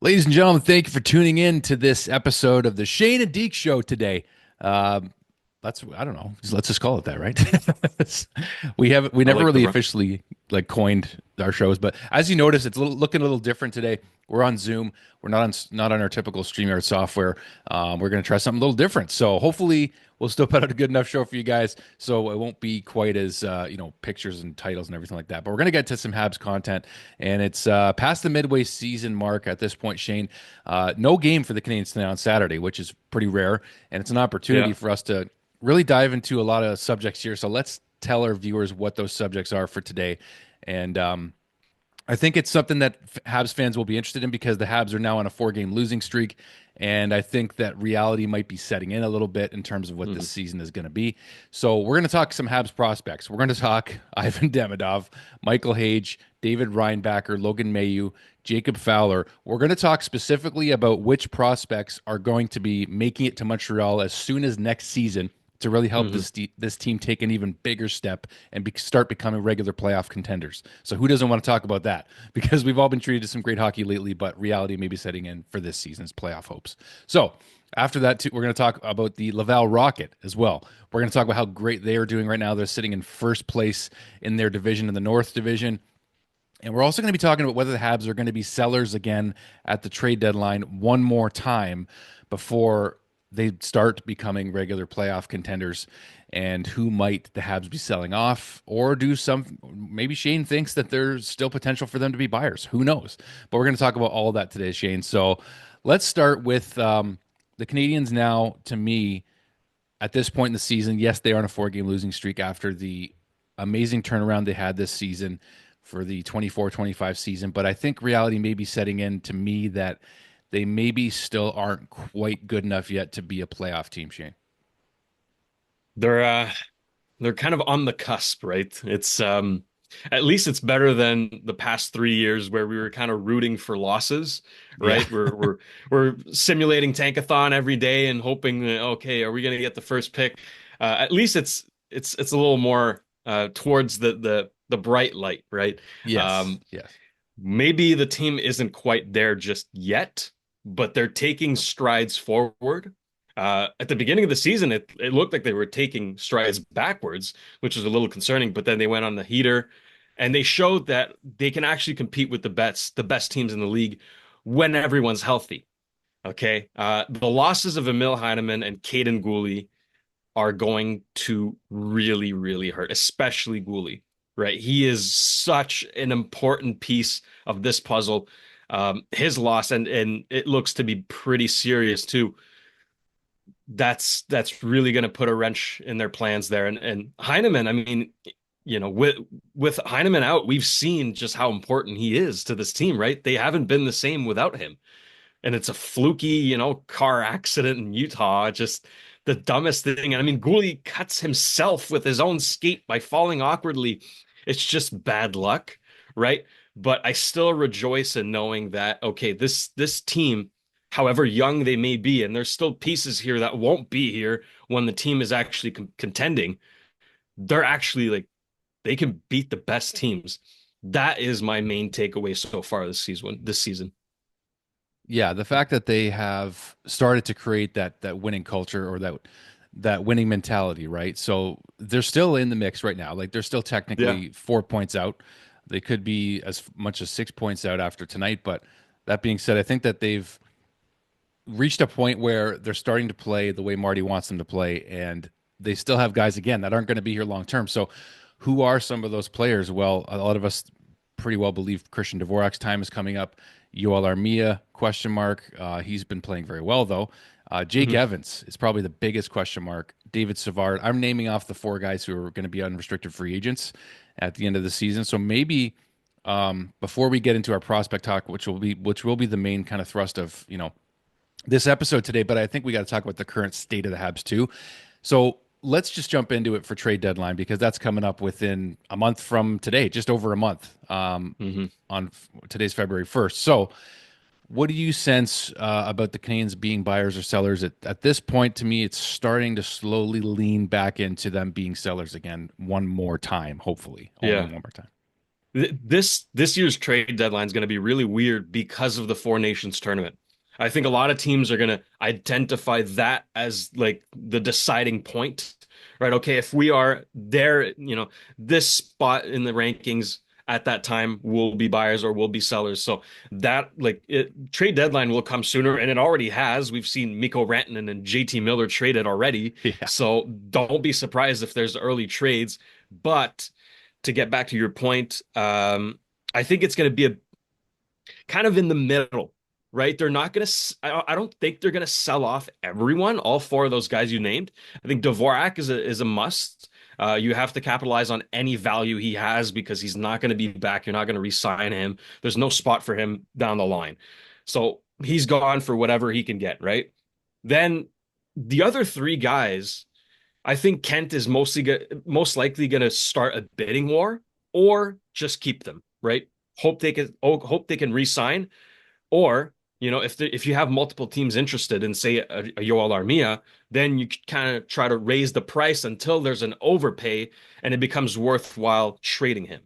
Ladies and gentlemen, thank you for tuning in to this episode of the Shane and Deke Show today. Um, I don't know, let's just call it that, right? We I never like the really run. officially like coined our shows, but as you notice, it's looking a little different today. We're on Zoom. We're not on our typical StreamYard software. We're going to try something a little different. So hopefully we'll still put out a good enough show for you guys. So it won't be quite as pictures and titles and everything like that. But we're going to get to some Habs content, and it's past the midway season mark at this point. Shane, no game for the Canadiens tonight on Saturday, which is pretty rare, and it's an opportunity Yeah. for us to really dive into a lot of subjects here. So let's tell our viewers what those subjects are for today, and I think it's something that Habs fans will be interested in because the Habs are now on a four-game losing streak, and I think that reality might be setting in a little bit in terms of what this Mhm. season is going to be. So we're going to talk some Habs prospects. We're going to talk Ivan Demidov, Michael Hage, David Reinbacher, Logan Mailloux, Jacob Fowler. We're going to talk specifically about which prospects are going to be making it to Montreal as soon as next season to really help Mhm. this team take an even bigger step and start becoming regular playoff contenders. So who doesn't want to talk about that? Because we've all been treated to some great hockey lately, but reality may be setting in for this season's playoff hopes. So after that, too, we're going to talk about the Laval Rocket as well. We're going to talk about how great they are doing right now. They're sitting in first place in their division, in the North Division. And we're also going to be talking about whether the Habs are going to be sellers again at the trade deadline one more time before they start becoming regular playoff contenders, and who might the Habs be selling off, or do some, maybe Shane thinks that there's still potential for them to be buyers. Who knows? But we're going to talk about all of that today, Shane. So let's start with the Canadians now. To me, at this point in the season, yes, they are on a four-game losing streak after the amazing turnaround they had this season for the 24-25 season. But I think reality may be setting in to me that they maybe still aren't quite good enough yet to be a playoff team, Shane. They're uh they're kind of on the cusp, right? It's at least it's better than the past 3 years where we were kind of rooting for losses, Yeah. right? We're simulating tankathon every day and hoping that, okay, are we going to get the first pick? At least it's a little more towards the bright light, right? Yes. Um, Yes. Maybe the team isn't quite there just yet, but they're taking strides forward. At the beginning of the season, it looked like they were taking strides backwards, which was a little concerning. But then they went on the heater, and they showed that they can actually compete with the best teams in the league when everyone's healthy. Okay, the losses of Emil Heineman and Caden Gooley are going to really, really hurt, especially Gooley, right? He is such an important piece of this puzzle. His loss, and it looks to be pretty serious too. That's really going to put a wrench in their plans there. And Heineman, I mean, with Heineman out, we've seen just how important he is to this team, right? They haven't been the same without him, and it's a fluky, car accident in Utah. Just the dumbest thing. And I mean, Gooley cuts himself with his own skate by falling awkwardly. It's just bad luck, right? But I still rejoice in knowing that, okay, this team, however young they may be, and there's still pieces here that won't be here when the team is actually contending. They're actually like they can beat the best teams. That is my main takeaway so far this season. This season. Yeah, the fact that they have started to create that winning culture, or that winning mentality, right? So they're still in the mix right now. Like they're still Yeah. technically 4 points out. They could be as much as 6 points out after tonight. But that being said, I think that they've reached a point where they're starting to play the way Marty wants them to play, and they still have guys again that aren't going to be here long term. So, who are some of those players? Well, a lot of us pretty well believe Christian Dvorak's time is coming up. Yoel Armia, question mark. He's been playing very well though. Jake Mhm. Evans is probably the biggest question mark. David Savard. I'm naming off the four guys who are going to be unrestricted free agents at the end of the season. So maybe before we get into our prospect talk, which will be the main kind of thrust of this episode today, but I think we got to talk about the current state of the Habs too. So let's just jump into it for trade deadline because that's coming up within a month from today, just over a month Mhm. on today's February 1st. So what do you sense about the Canadiens being buyers or sellers? At this point, to me, it's starting to slowly lean back into them being sellers again one more time, hopefully. Only Yeah. one more time. This year's trade deadline is going to be really weird because of the Four Nations tournament. I think a lot of teams are going to identify that as like the deciding point, right? Okay, if we are there, this spot in the rankings at that time will be buyers or will be sellers. So that trade deadline will come sooner, and it already has. We've seen Mikko Rantanen and JT Miller traded already. Yeah. So don't be surprised if there's early trades. But to get back to your point, I think it's going to be a kind of in the middle, right? They're not going to, I don't think they're going to sell off everyone, all four of those guys you named. I think Dvorak is a must. You have to capitalize on any value he has because he's not going to be back. You're not going to re-sign him. There's no spot for him down the line. So he's gone for whatever he can get, right? Then the other three guys, I think Kent is most likely going to start a bidding war or just keep them, right? Hope they can re-sign, or if you have multiple teams interested in say a Yoel Armia, then you kind of try to raise the price until there's an overpay and it becomes worthwhile trading him.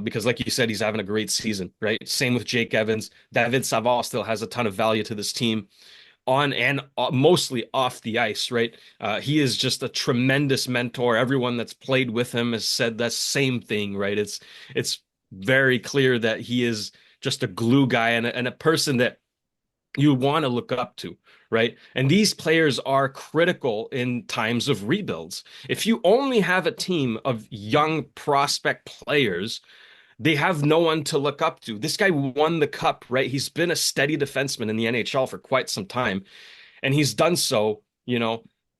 Because like you said, he's having a great season, right? Same with Jake Evans. David Savard still has a ton of value to this team on and mostly off the ice, right? He is just a tremendous mentor. Everyone that's played with him has said that same thing, right? It's very clear that he is just a glue guy and a person that you want to look up to, right? And these players are critical in times of rebuilds. If you only have a team of young prospect players, they have no one to look up to. This guy won the cup, right? He's been a steady defenseman in the NHL for quite some time, and he's done so,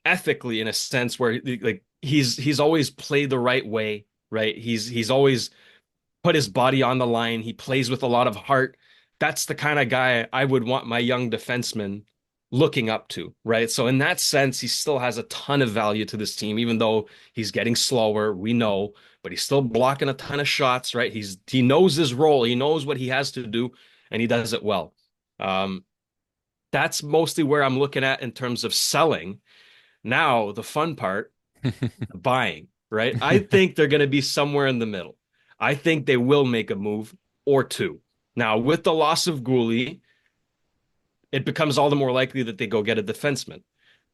ethically in a sense where like he's always played the right way, right? He's always put his body on the line. He plays with a lot of heart. That's the kind of guy I would want my young defenseman looking up to, right? So in that sense, he still has a ton of value to this team, even though he's getting slower, we know, but he's still blocking a ton of shots, right? He knows his role, he knows what he has to do, and he does it well. Um, that's mostly where I'm looking at in terms of selling. Now, the fun part, buying, right? I think they're going to be somewhere in the middle. I think they will make a move or two. Now, with the loss of Gouli, it becomes all the more likely that they go get a defenseman.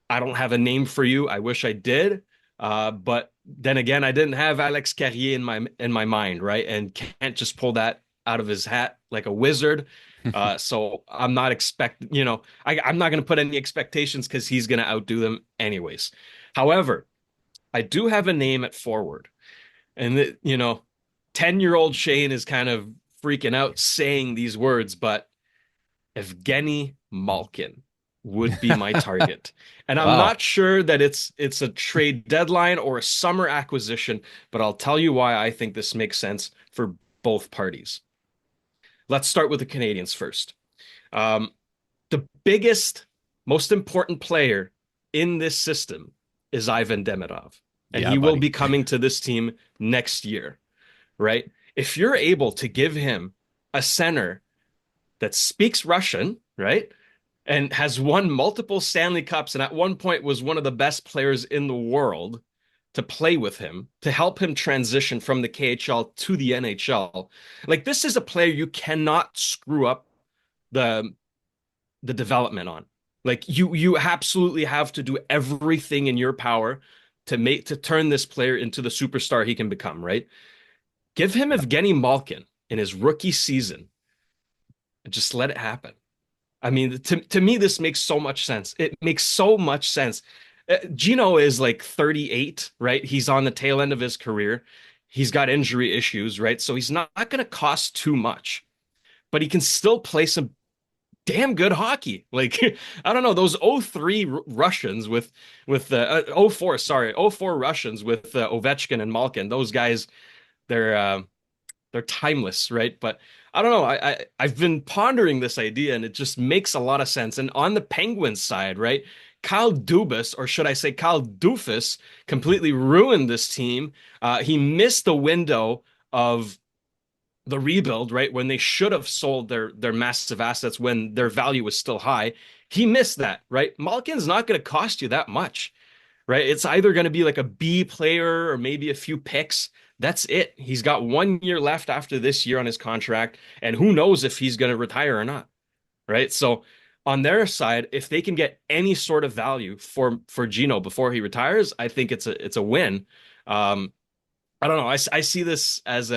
I don't have a name for you. I wish I did. But then again, I didn't have Alex Carrier in my mind, right? And can't just pull that out of his hat like a wizard. So I'm not I'm not going to put any expectations because he's going to outdo them anyways. However, I do have a name at forward. And 10-year-old Shane is kind of freaking out saying these words, but Evgeny Malkin would be my target. And I'm Wow. not sure that it's a trade deadline or a summer acquisition, but I'll tell you why I think this makes sense for both parties. Let's start with the Canadiens first. Um, the biggest, most important player in this system is Ivan Demidov, and Yeah, he will buddy. be coming to this team next year, right? If you're able to give him a center that speaks Russian, right? And has won multiple Stanley Cups and at one point was one of the best players in the world to play with him, to help him transition from the KHL to the NHL. Like this is a player you cannot screw up the the development on. Like you absolutely have to do everything in your power to turn this player into the superstar he can become, right? Give him Evgeny Malkin in his rookie season and just let it happen. I mean, to me, this makes so much sense. It makes so much sense. Gino is like 38, right? He's on the tail end of his career. He's got injury issues, right? So he's not going to cost too much, but he can still play some damn good hockey. Like, I don't know, those '03 Russians with 04, sorry, '04 Russians with Ovechkin and Malkin, those guys, they're they're timeless, right? But I don't know. I've been pondering this idea, and it just makes a lot of sense. And on the Penguins side, right? Kyle Dubas, or should I say Kyle Doofus, completely ruined this team. He missed the window of the rebuild, right? When they should have sold their massive assets when their value was still high. He missed that, right? Malkin's not going to cost you that much, right? It's either going to be like a B player or maybe a few picks. That's it. He's got 1 year left after this year on his contract, and who knows if he's going to retire or not, right? So on their side, if they can get any sort of value for Gino before he retires, I think it's a win. Um, I don't know. I see this as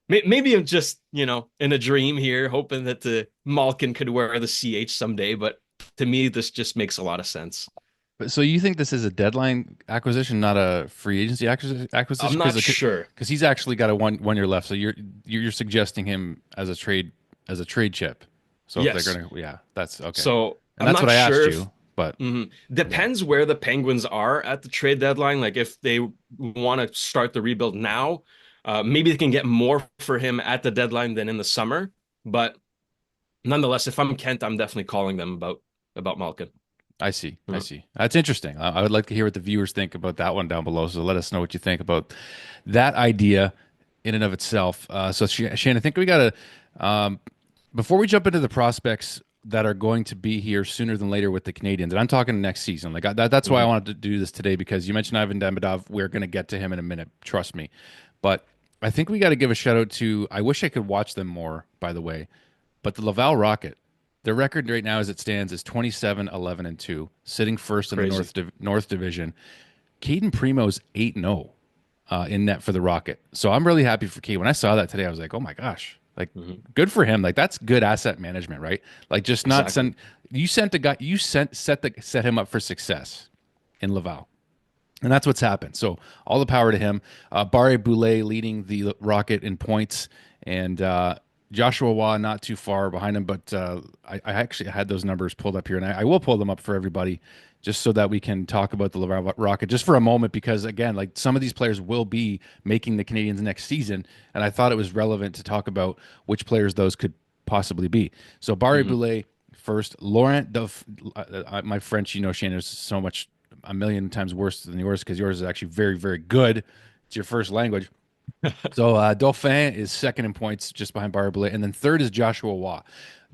maybe I'm just in a dream here, hoping that the Malkin could wear the CH someday. But to me, this just makes a lot of sense. But so you think this is a deadline acquisition, not a free agency I'm acquisition? not sure. Because he's actually got a one year left. So you're suggesting him as a trade chip. So if they're Yes. gonna, yeah, that's okay. So And I'm that's what not I asked sure if you. But yeah, depends where the Penguins are at the trade deadline. Like if they want to start the rebuild now, maybe they can get more for him at the deadline than in the summer. But nonetheless, if I'm Kent, I'm definitely calling them about Malkin. I see. I Mhm. see. That's interesting. I would like to hear what the viewers think about that one down below. So let us know what you think about that idea in and of itself. So Shane, I think we got to before we jump into the prospects that are going to be here sooner than later with the Canadians, and I'm talking next season. Like that's why I Mhm. wanted to do this today because you mentioned Ivan Demidov. We're going to get to him in a minute. Trust me. But I think we got to give a shout out to. I wish I could watch them more. By the way, but the Laval Rocket, their record right now as it stands is 27-11-2, sitting first in the Crazy. North Division. Caden Primo's 8-0 in net for the Rocket. So I'm really happy for Cade. When I saw that today, I was like, oh my gosh, like Mhm. good for him. Like that's good asset management, right? Like just not Exactly. send you sent a guy you set him up for success in Laval. And that's what's happened. So all the power to him. Barre Boulet leading the Rocket in points, and Joshua Waugh not too far behind him. But I actually had those numbers pulled up here, and I will pull them up for everybody just so that we can talk about the Laval Rocket just for a moment. Because again, like some of these players will be making the Canadians next season, and I thought it was relevant to talk about which players those could possibly be. So Barre Mhm. Boulet first, Laurent Duff, my French, Shane, is so much a million times worse than yours because yours is actually very, very good. It's your first language. So Dauphin is second in points, just behind Barbley, and then third is Joshua Waugh.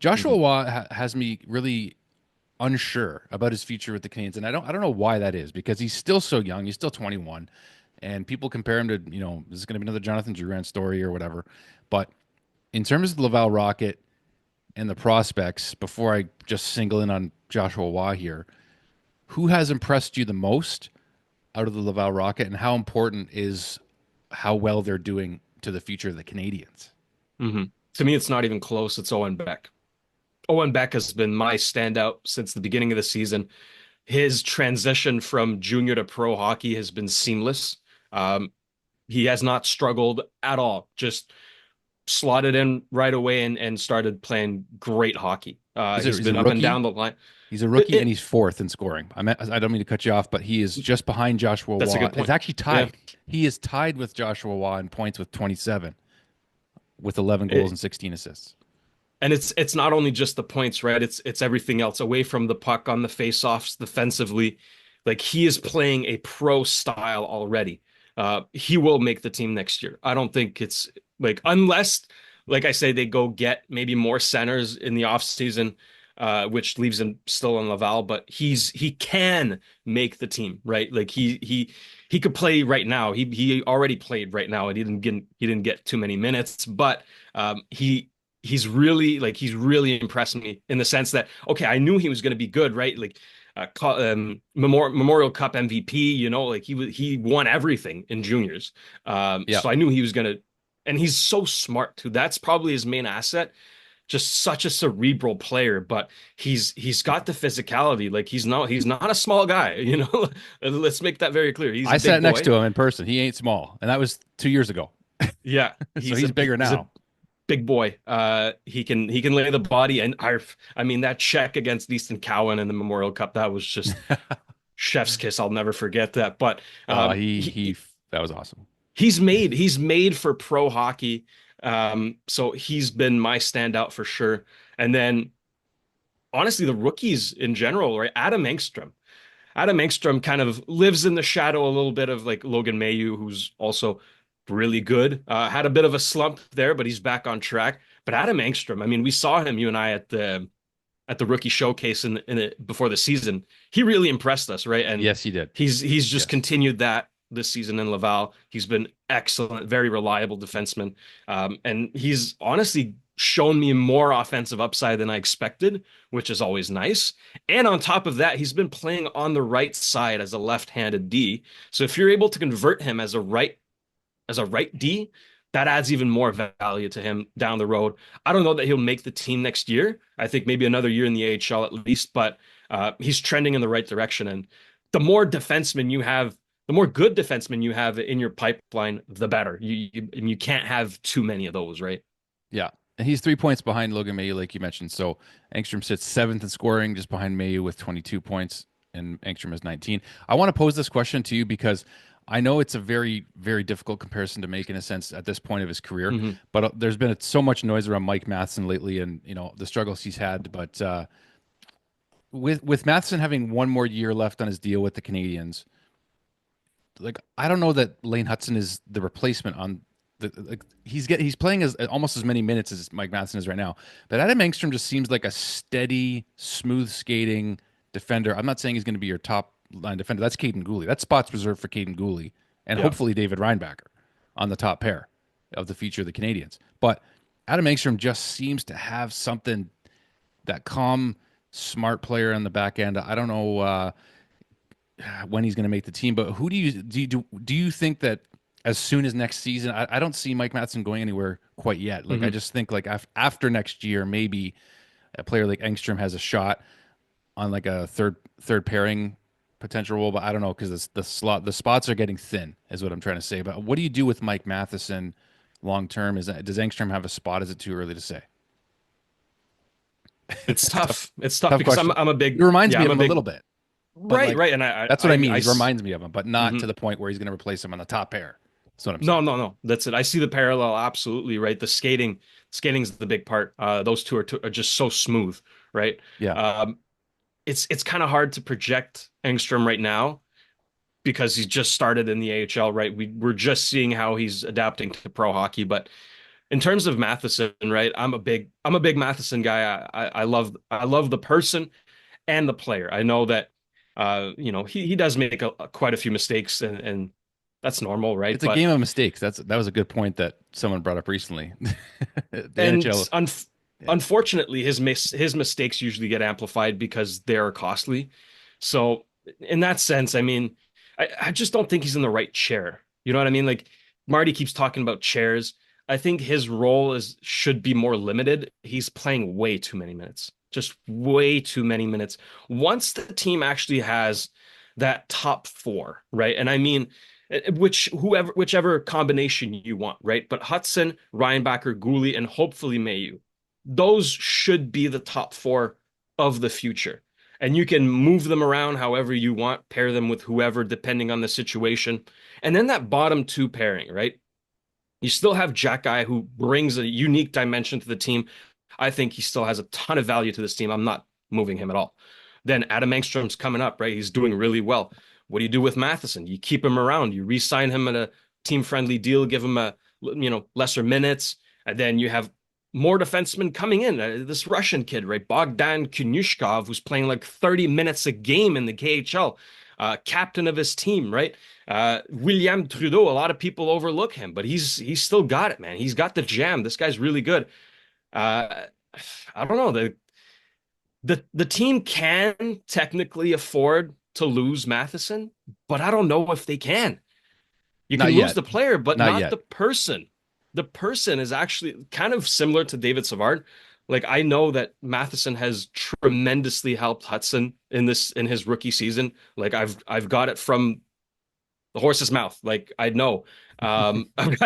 Joshua Mhm. Waugh has me really unsure about his future with the Canadiens, and I don't know why that is because he's still so young. He's still 21, and people compare him to this is going to be another Jonathan Drouin story or whatever. But in terms of the Laval Rocket and the prospects, before I just single in on Joshua Waugh here, who has impressed you the most out of the Laval Rocket, and how important is how well they're doing to the future of the Canadians? Mhm. To me, it's not even close. It's Owen Beck. Owen Beck has been my standout since the beginning of the season. His transition from junior to pro hockey has been seamless. Um, he has not struggled at all. Just slotted in right away and started playing great hockey. He's He's a been up and rookie. down the line. He's a It, rookie, and it, he's fourth in scoring. I don't mean to cut you off, but he is just behind Joshua that's a Waugh. good It's point. actually Yeah. tied. He is tied with Joshua Waugh in points with 27, with 11 goals It, and 16 assists. and it's not only just the points, right? It's everything else away from the puck on the faceoffs defensively. Like he is playing a pro style already. He will make the team next year. I don't think it's like unless, like I say, they go get maybe more centers in the offseason, which leaves him still in Laval, but he can make the team, right? Like he could play right now. He already played right now, and he didn't get too many minutes, but he's really impressed me in the sense that okay, I knew he was going to be good, right? Like Memorial Cup MVP, like he won everything in juniors. Yeah, So I knew he was going to, and he's so smart too. That's probably his main asset. Just such a cerebral player, but he's got the physicality. Like he's not a small guy, Let's make that very clear. He's a I big sat next boy. to him in person. He ain't small, and that was 2 years ago. Yeah, So he's he's a bigger he's a now. big boy. He can lay the body, and I mean that check against Easton Cowan in the Memorial Cup, that was just chef's kiss. I'll never forget that. But Oh, he that was awesome. he's made for pro hockey. So he's been my standout for sure. And then honestly, the rookies in general, right? Adam Engstrom. Adam Engstrom kind of lives in the shadow a little bit of like Logan Mayu, who's also really good. Had a bit of a slump there, but he's back on track. But Adam Engstrom, I mean, we saw him, you and I, at the rookie showcase in it before the season. He really impressed us, right? And Yes, he did. he's just Yes. continued that. this season in Laval. He's been excellent, very reliable defenseman. And he's honestly shown me more offensive upside than I expected, which is always nice. And on top of that, he's been playing on the right side as a left-handed D. So if you're able to convert him as a right D, that adds even more value to him down the road. I don't know that he'll make the team next year. I think maybe another year in the AHL at least, but he's trending in the right direction. And the more defensemen you have, the more good defensemen you have in your pipeline, the better. You can't have too many of those, right? Yeah. And he's 3 points behind Logan Mailloux, like you mentioned. So Engstrom sits seventh in scoring, just behind Mailloux with 22 points, and Engstrom has 19. I want to pose this question to you because I know it's a very, very difficult comparison to make in a sense at this point of his career. Mm-hmm. But there's been so much noise around Mike Matheson lately, and the struggles he's had. But with Matheson having one more year left on his deal with the Canadiens, like I don't know that Lane Hutson is the replacement on he's playing as almost as many minutes as Mike Matheson is right now. But Adam Engstrom just seems like a steady, smooth skating defender. I'm not saying he's going to be your top line defender. That's Caden Gooley. That spot's reserved for Caden Gooley and Yeah. hopefully David Reinbacher on the top pair of the future of the Canadiens. But Adam Engstrom just seems to have something, that calm, smart player on the back end. I don't know when he's going to make the team, but who do you think that as soon as next season? I don't see Mike Matheson going anywhere quite yet. Like I Mm-hmm. just think like after next year, maybe a player like Engstrom has a shot on like a third pairing potential role, but I don't know because the spots are getting thin, is what I'm trying to say. But what do you do with Mike Matheson long term? Does Engstrom have a spot? Is it too early to say? It's tough. It's tough Tough because question. I'm a big It reminds yeah, me I'm of a him a big little bit, but right, like right. And I that's what I mean. I He reminds me of him, but not to mhm. the point where he's going to replace him on the top pair. That's what I'm No, saying. no, no. That's it. I see the parallel absolutely, right? The skating's the big part. Those two are just so smooth, right? Yeah. Um, it's kind of hard to project Engstrom right now because he's just started in the AHL, right? We're just seeing how he's adapting to pro hockey, but in terms of Matheson, right? I'm a big Matheson guy. I love the person and the player. I know that he does make quite a few mistakes and that's normal, right? It's a But game of mistakes. That was a good point that someone brought up recently. The and NHL. Yeah. unfortunately, his mistakes usually get amplified because they're costly. So in that sense, I mean, I just don't think he's in the right chair. You know what I mean? Like Marty keeps talking about chairs. I think his role should be more limited. He's playing way too many minutes, just way too many minutes. Once the team actually has that top four, right? And I mean, whichever combination you want, right? But Hudson, Reinbacher, Gooley, and hopefully Mayu, those should be the top four of the future. And you can move them around however you want, pair them with whoever, depending on the situation. And then that bottom two pairing, right? You still have Jack Guy who brings a unique dimension to the team. I think he still has a ton of value to this team. I'm not moving him at all. Then Adam Engstrom's coming up, right? He's doing really well. What do you do with Matheson? You keep him around. You re-sign him at a team-friendly deal, give him lesser minutes, and then you have more defensemen coming in. This Russian kid, right? Bogdan Kunyushkov, who's playing like 30 minutes a game in the KHL, captain of his team, right? William Trudeau, a lot of people overlook him, but he's still got it, man. He's got the jam. This guy's really good. Uh, I don't know. The team can technically afford to lose Matheson, but I don't know if they can. You Not can lose yet. the player, but Not not yet. the person. The person is actually kind of similar to David Savard. Like I know that Matheson has tremendously helped Hudson in his rookie season. Like I've got it from the horse's mouth. Like I know. I've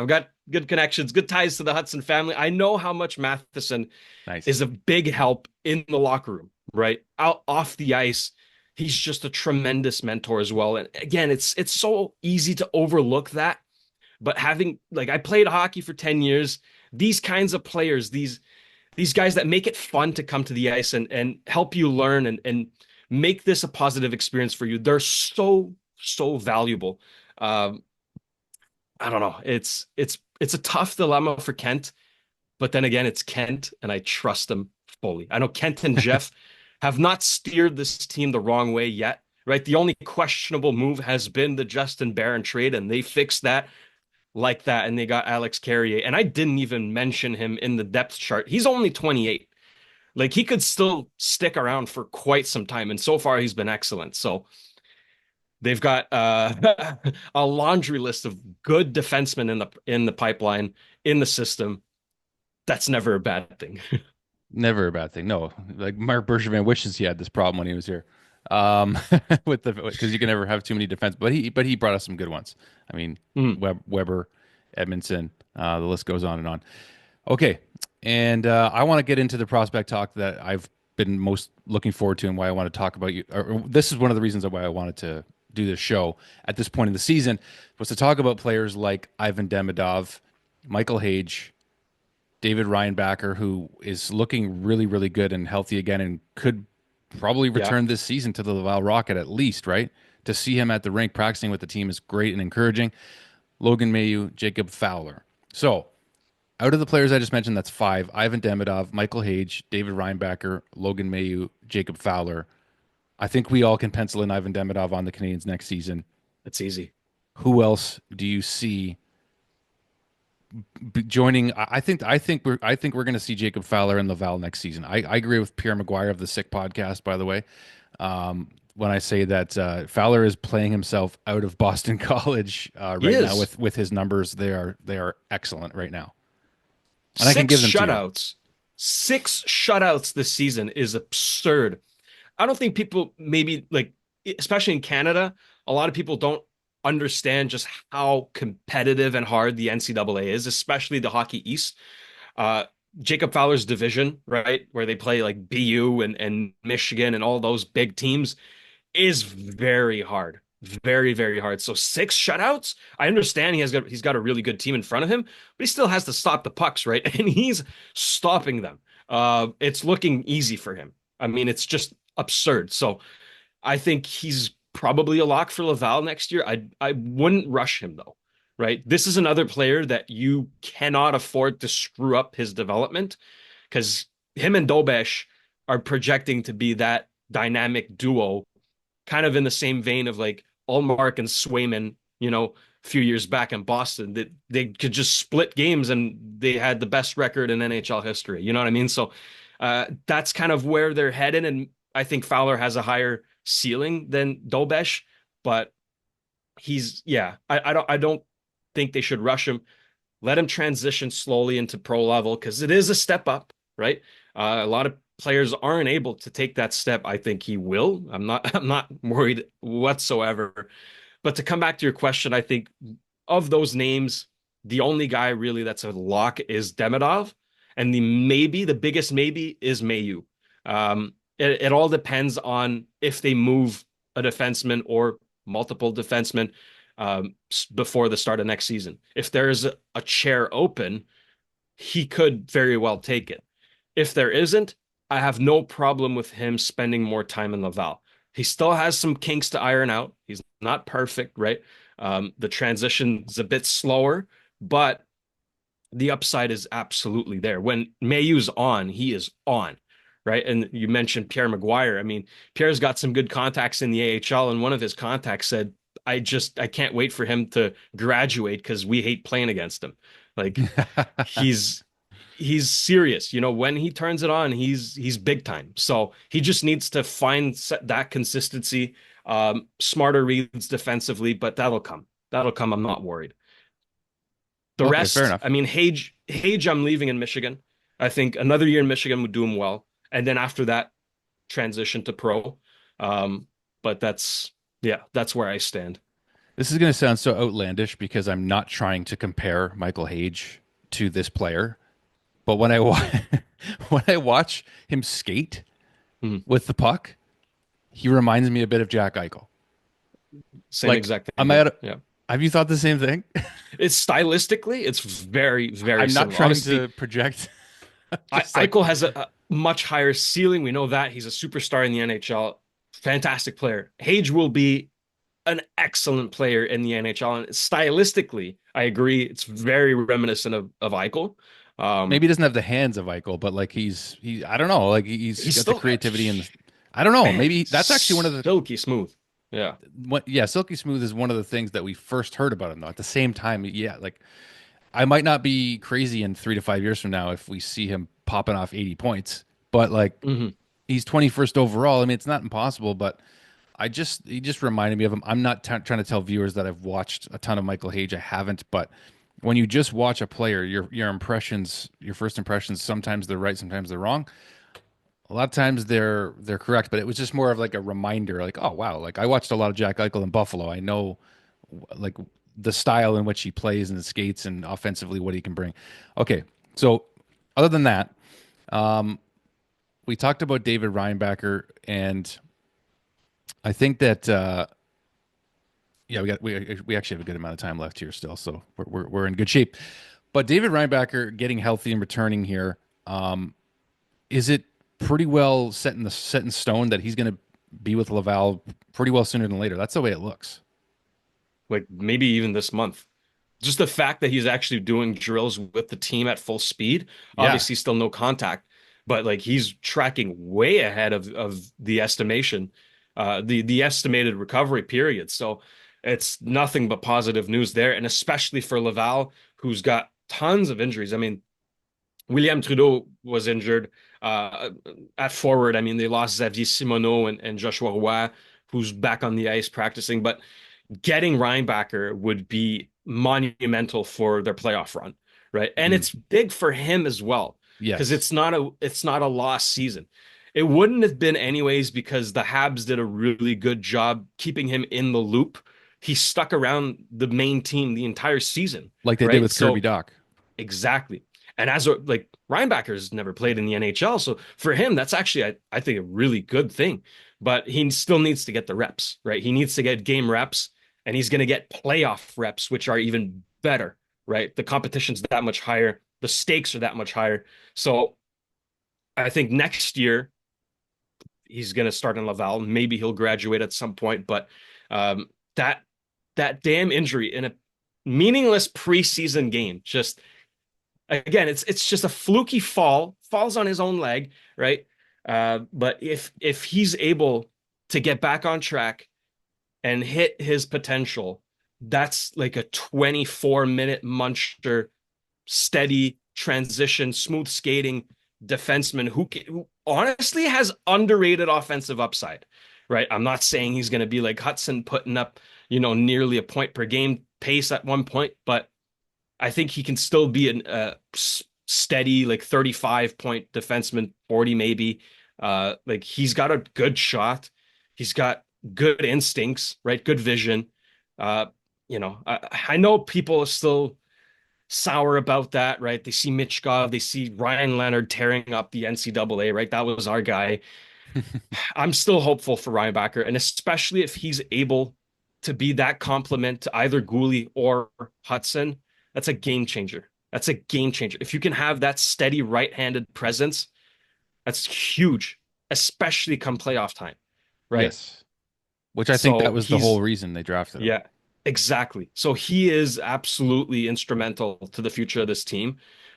got good connections, good ties to the Hudson family. I know how much Matheson Nice. is a big help in the locker room, right? Out off the ice, he's just a tremendous mentor as well. And again, it's so easy to overlook that. But having like I played hockey for 10 years, these kinds of players, these guys that make it fun to come to the ice and help you learn and make this a positive experience for you, they're so valuable. Um, I don't know. It's a tough dilemma for Kent, but then again, it's Kent, and I trust him fully. I know Kent and Jeff have not steered this team the wrong way yet, right? The only questionable move has been the Justin Barron trade, and they fixed that like that, and they got Alex Carrier. And I didn't even mention him in the depth chart. He's only 28. Like he could still stick around for quite some time, and so far he's been excellent. So they've got a laundry list of good defensemen in the pipeline in the system. That's never a bad thing. Never a bad thing. No, like Mark Bergevin wishes he had this problem when he was here, with the because you can never have too many defense. But he brought us some good ones. I mean, Mm, Weber, Edmondson, the list goes on and on. Okay, and I want to get into the prospect talk that I've been most looking forward to, and why I want to talk about you. Or this is one of the reasons why I wanted to do this show at this point in the season, was to talk about players like Ivan Demidov, Michael Hage, David Reinbacher, who is looking really, really good and healthy again, and could probably yeah. return this season to the Laval Rocket at least, right? To see him at the rink practicing with the team is great and encouraging. Logan Mailloux, Jacob Fowler. So, out of the players I just mentioned, that's five: Ivan Demidov, Michael Hage, David Reinbacher, Logan Mailloux, Jacob Fowler. I think we all can pencil in Ivan Demidov on the Canadiens next season. It's easy. Who else do you see joining? I think we're going to see Jacob Fowler and Laval next season. I agree with Pierre Maguire of the Sick Podcast, by the way, when I say that Fowler is playing himself out of Boston College He right now is. with his numbers. They are excellent right now, and I can Six give them to you. shutouts. Six shutouts this season is absurd. I don't think people maybe like, especially in Canada, a lot of people don't understand just how competitive and hard the NCAA is, especially the Hockey East. Uh, Jacob Fowler's division, right, where they play like BU and Michigan and all those big teams, is very hard. Very, very hard. So six shutouts. I understand he's got a really good team in front of him, but he still has to stop the pucks, right? And he's stopping them. It's looking easy for him. I mean, it's just absurd. So I think he's probably a lock for Laval next year. I wouldn't rush him though, right? This is another player that you cannot afford to screw up his development, because him and Dobesh are projecting to be that dynamic duo, kind of in the same vein of like Allmark and Swayman, a few years back in Boston, that they could just split games and they had the best record in NHL history. You know what I mean? So that's kind of where they're headed. And I think Fowler has a higher ceiling than Dobesh, but yeah, I don't think they should rush him. Let him transition slowly into pro level, because it is a step up, right? A lot of players aren't able to take that step. I think he will. I'm not worried whatsoever. But to come back to your question, I think of those names, the only guy really that's a lock is Demidov, and the biggest maybe is Mayu. It all depends on if they move a defenseman or multiple defensemen before the start of next season. If there is a chair open, he could very well take it. If there isn't, I have no problem with him spending more time in Laval. He still has some kinks to iron out. He's not perfect, right? The transition's a bit slower, but the upside is absolutely there. When Mayu's on, he is on, right? And you mentioned Pierre Maguire. I mean, Pierre's got some good contacts in the AHL, and one of his contacts said, I can't wait for him to graduate because we hate playing against him. Like he's he's serious. When he turns it on, he's big time. So he just needs to find that consistency, smarter reads defensively, but that'll come. That'll come. I'm not worried. The Okay, fair rest, enough. I mean, Hage, I'm leaving in Michigan. I think another year in Michigan would do him well, and then after that, transition to pro. Um, but that's where I stand. This is going to sound so outlandish because I'm not trying to compare Michael Hage to this player, but when I watch him skate Mhm. with the puck, he reminds me a bit of Jack Eichel. Same Like, exact thing am I here. out of, Yeah. have you thought the same thing? It's stylistically, it's very, very I'm not similar. trying Obviously, to project. Just like, Eichel has a much higher ceiling. We know that he's a superstar in the NHL. Fantastic player. Hage will be an excellent player in the NHL. And stylistically, I agree. It's very reminiscent of Eichel. maybe Um, he doesn't have the hands of Eichel, but like I don't know, like he's he's got the still, creativity and I don't know. man, Maybe that's actually one of the silky smooth. Yeah. Yeah, silky smooth is one of the things that we first heard about him though. At the same time, yeah, like I might not be crazy in 3 to 5 years from now if we see him popping off 80 points, but like Hmm. he's 21st overall. I mean, it's not impossible, but he just reminded me of him. I'm not trying to tell viewers that I've watched a ton of Michael Hage. I haven't, but when you just watch a player, your impressions, your first impressions, sometimes they're right, sometimes they're wrong. A lot of times they're correct, but it was just more of like a reminder, like, oh wow, like I watched a lot of Jack Eichel in Buffalo. I know like the style in which he plays and the skates and offensively what he can bring. Okay, so other than that, we talked about David Reinbacher, and I think that yeah, we actually have a good amount of time left here still, so we're in good shape. But David Reinbacher getting healthy and returning here, is it pretty well set in stone that he's going to be with Laval pretty well sooner than later? That's the way it looks. Like maybe even this month. Just the fact that he's actually doing drills with the team at full speed, Yeah, obviously still no contact, but like he's tracking way ahead of the estimation, the estimated recovery period. So it's nothing but positive news there, and especially for Laval, who's got tons of injuries. I mean, William Trudeau was injured uh, at forward. I mean, they lost Xavier Simoneau and Joshua Roy, who's back on the ice practicing, but getting Reinbacher would be monumental for their playoff run, right? And mm, it's big for him as well because yes, it's not a lost season. It wouldn't have been anyways because the Habs did a really good job keeping him in the loop. He stuck around the main team the entire season, like they did right? with Kirby So Doc. exactly. And as a, like Reinbacher's never played in the NHL, so for him that's actually I think a really good thing. But he still needs to get the reps, right? He needs to get game reps, and he's going to get playoff reps, which are even better, right? The competition's that much higher, the stakes are that much higher. So I think next year he's going to start in Laval. Maybe he'll graduate at some point, but um, that that damn injury in a meaningless preseason game just again, it's just a fluky falls on his own leg, right? But if he's able to get back on track and hit his potential, that's like a 24-minute muncher, steady transition, smooth skating defenseman who honestly has underrated offensive upside, right? I'm not saying he's going to be like Hudson putting up, nearly a point per game pace at one point, but I think he can still be a steady, like 35-point defenseman, 40 maybe. Like he's got a good shot. He's got good instincts, right? Good vision. Uh, I know people are still sour about that, right? They see Mitchkov, they see Ryan Leonard tearing up the NCAA, right? That was our guy. I'm still hopeful for Reinbacher, and especially if he's able to be that complement to either Gooley or Hudson, that's a game changer. That's a game changer. If you can have that steady right-handed presence, that's huge, especially come playoff time, right? Yes, which I think that So was the whole reason they drafted him. yeah, exactly. So he is absolutely instrumental to the future of this team.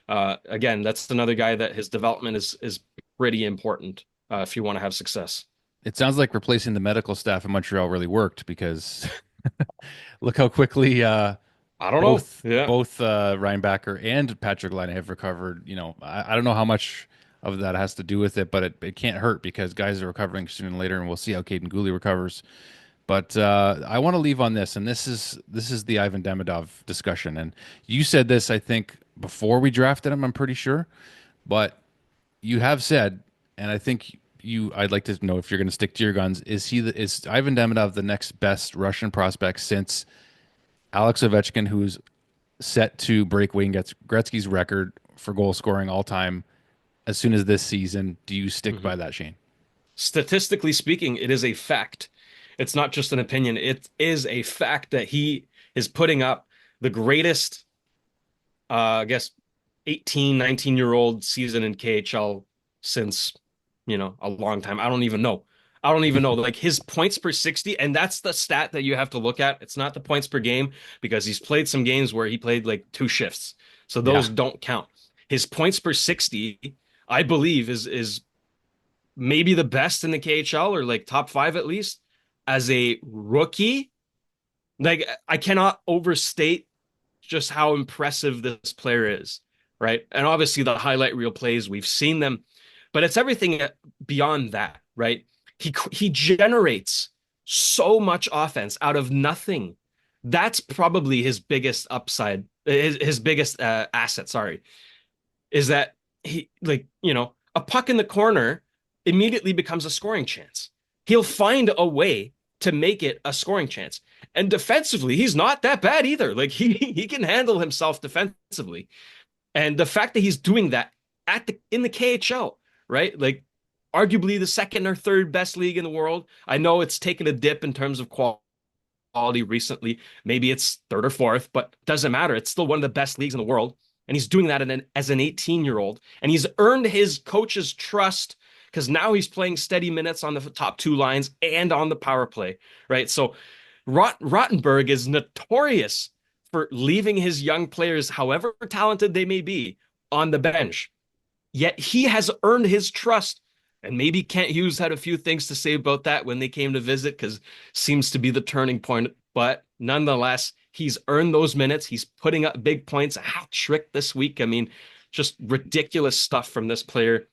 Again, that's another guy that his development is pretty important if you want to have success. It sounds like replacing the medical staff in Montreal really worked because look how quickly I don't know. both Yeah. both Reinbacher and Patrick Laine have recovered. I don't know how much of that has to do with it, but it can't hurt because guys are recovering sooner than later, and we'll see how Caden Gooley recovers. But I want to leave on this, and this is the Ivan Demidov discussion. And you said this, I think, before we drafted him. I'm pretty sure, but you have said, and I think I'd like to know if you're going to stick to your guns. Is Ivan Demidov the next best Russian prospect since Alex Ovechkin, who's set to break Wayne Gretzky's record for goal scoring all time as soon as this season? Do you stick Mhm. by that, Shane? Statistically speaking, it is a fact. It's not just an opinion. It is a fact that he is putting up the greatest, I guess, 18, 19-year-old season in KHL since, a long time. I don't even know. I don't even know. Like his points per 60, and that's the stat that you have to look at. It's not the points per game because he's played some games where he played like two shifts. So Yeah. those don't count. His points per 60, I believe, is maybe the best in the KHL or like top five at least. as a rookie, like I cannot overstate just how impressive this player is, right? And obviously the highlight reel plays, we've seen them, but it's everything beyond that, right? He generates so much offense out of nothing. That's probably his biggest upside, his biggest asset, sorry, is that he like, a puck in the corner immediately becomes a scoring chance. He'll find a way to make it a scoring chance. And defensively, he's not that bad either. Like he can handle himself defensively. And the fact that he's doing that in the KHL, right? Like arguably the second or third best league in the world. I know it's taken a dip in terms of quality recently. Maybe it's third or fourth, but doesn't matter. It's still one of the best leagues in the world. And he's doing that as an 18-year-old. And he's earned his coach's trust because now he's playing steady minutes on the top two lines and on the power play, right? So Rottenberg is notorious for leaving his young players, however talented they may be, on the bench. Yet he has earned his trust. And maybe Kent Hughes had a few things to say about that when they came to visit, because seems to be the turning point. But nonetheless, he's earned those minutes. He's putting up big points. A hat trick this week. I mean, just ridiculous stuff from this player.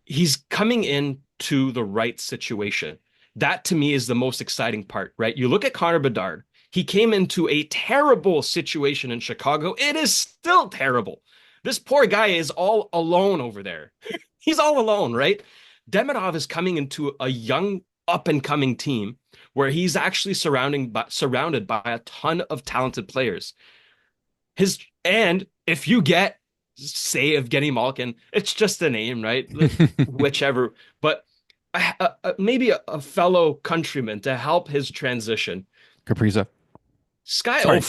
He's coming into the right situation. That to me is the most exciting part, right? You look at Connor Bedard. He came into a terrible situation in Chicago. It is still terrible. This poor guy is all alone over there. He's all alone, right? Demidov is coming into a young up and coming team where he's actually surrounded by a ton of talented players. And if you get, say, Evgeny Malkin, it's just a name, right? Whichever, but maybe a fellow countryman to help his transition. Kaprizov. Sorry.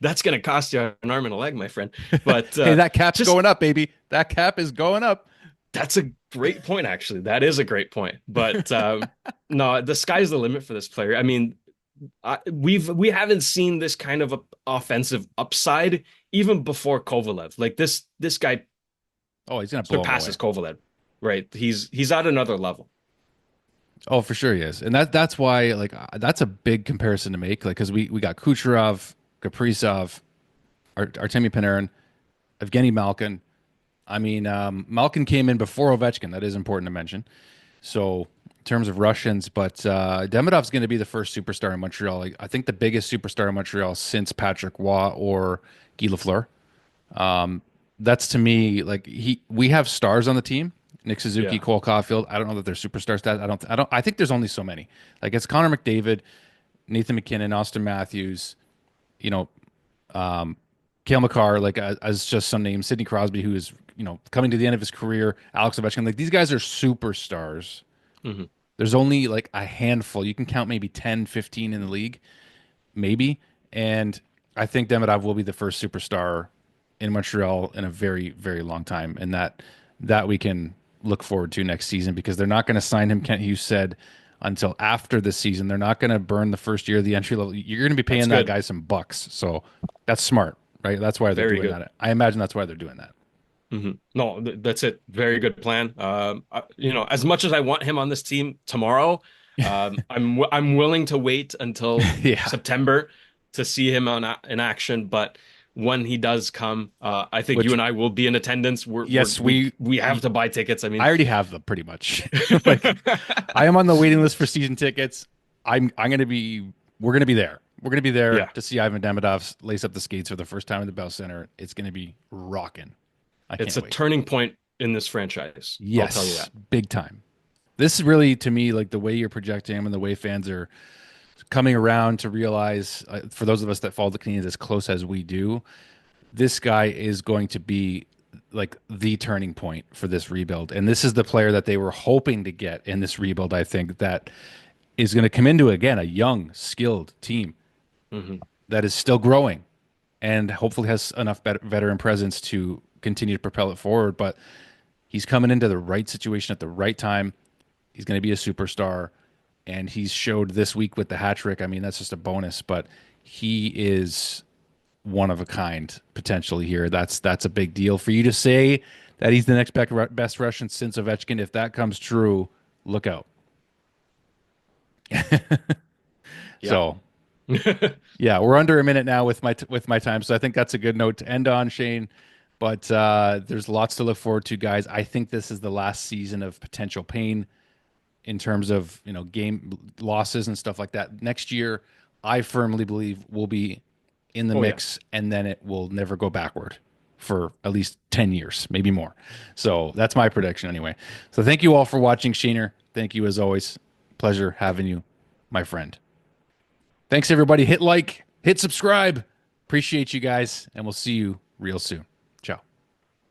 That's going to cost you an arm and a leg, my friend. But hey, that cap's going up, baby. That cap is going up. That's a great point, actually. That is a great point. But no, the sky's the limit for this player. I mean, we haven't seen this kind of offensive upside even before Kovalev. Like this guy, he's gonna surpasses Kovalev, right? He's at another level. Oh, for sure he is, and that's why that's a big comparison to make. Like because we got Kucherov, Kaprizov, Artemi Panarin, Evgeny Malkin. I mean, Malkin came in before Ovechkin. That is important to mention. So in terms of Russians, but Demidov's going to be the first superstar in Montreal. I think the biggest superstar in Montreal since Patrick Waugh or Guy Lafleur. That's to me we have stars on the team. Nick Suzuki, Cole Caulfield. I don't know that they're superstar stats. I think there's only so many. Like it's Connor McDavid, Nathan McKinnon, Austin Matthews, Cale McCarr, as just some names. Sidney Crosby, who is coming to the end of his career. Alex Ovechkin. Like these guys are superstars. Mm-hmm. There's only a handful. You can count maybe 10, 15 in the league, maybe. And I think Demidov will be the first superstar in Montreal in a very, very long time, and that we can look forward to next season because they're not going to sign him, Kent Hughes said, until after the season. They're not going to burn the first year of the entry level. You're going to be paying that guy some bucks. So that's smart, right? That's why they're doing that. I imagine that's why they're doing that. Mm-hmm. No, that's it. Very good plan. As much as I want him on this team tomorrow, I'm willing to wait until September to see him in action. But when he does come, I think you and I will be in attendance. We have to buy tickets. I mean, I already have them pretty much. I am on the waiting list for season tickets. We're going to be there. We're going to be there to see Ivan Demidov lace up the skates for the first time in the Bell Center. It's going to be rocking. It's a turning point in this franchise. Yes, I'll tell you that. Big time. This is really, to me, the way you're projecting him and the way fans are coming around to realize, for those of us that follow the Canadiens as close as we do, this guy is going to be the turning point for this rebuild. And this is the player that they were hoping to get in this rebuild, I think, that is going to come into, again, a young, skilled team that is still growing and hopefully has enough veteran presence to continue to propel it forward. But he's coming into the right situation at the right time. He's going to be a superstar. And he's showed this week with the hat trick. I mean, that's just a bonus, but he is one of a kind potentially here. That's a big deal. For you to say that he's the next best Russian since Ovechkin, if that comes true, look out. Yeah. So yeah, we're under a minute now with my time, so I think that's a good note to end on, Shane. But there's lots to look forward to, guys. I think this is the last season of potential pain in terms of game losses and stuff like that. Next year, I firmly believe we'll be in the Oh yeah. mix, and then it will never go backward for at least 10 years, maybe more. So that's my prediction anyway. So thank you all for watching, Sheener. Thank you as always. Pleasure having you, my friend. Thanks everybody. Hit like, hit subscribe. Appreciate you guys, and we'll see you real soon.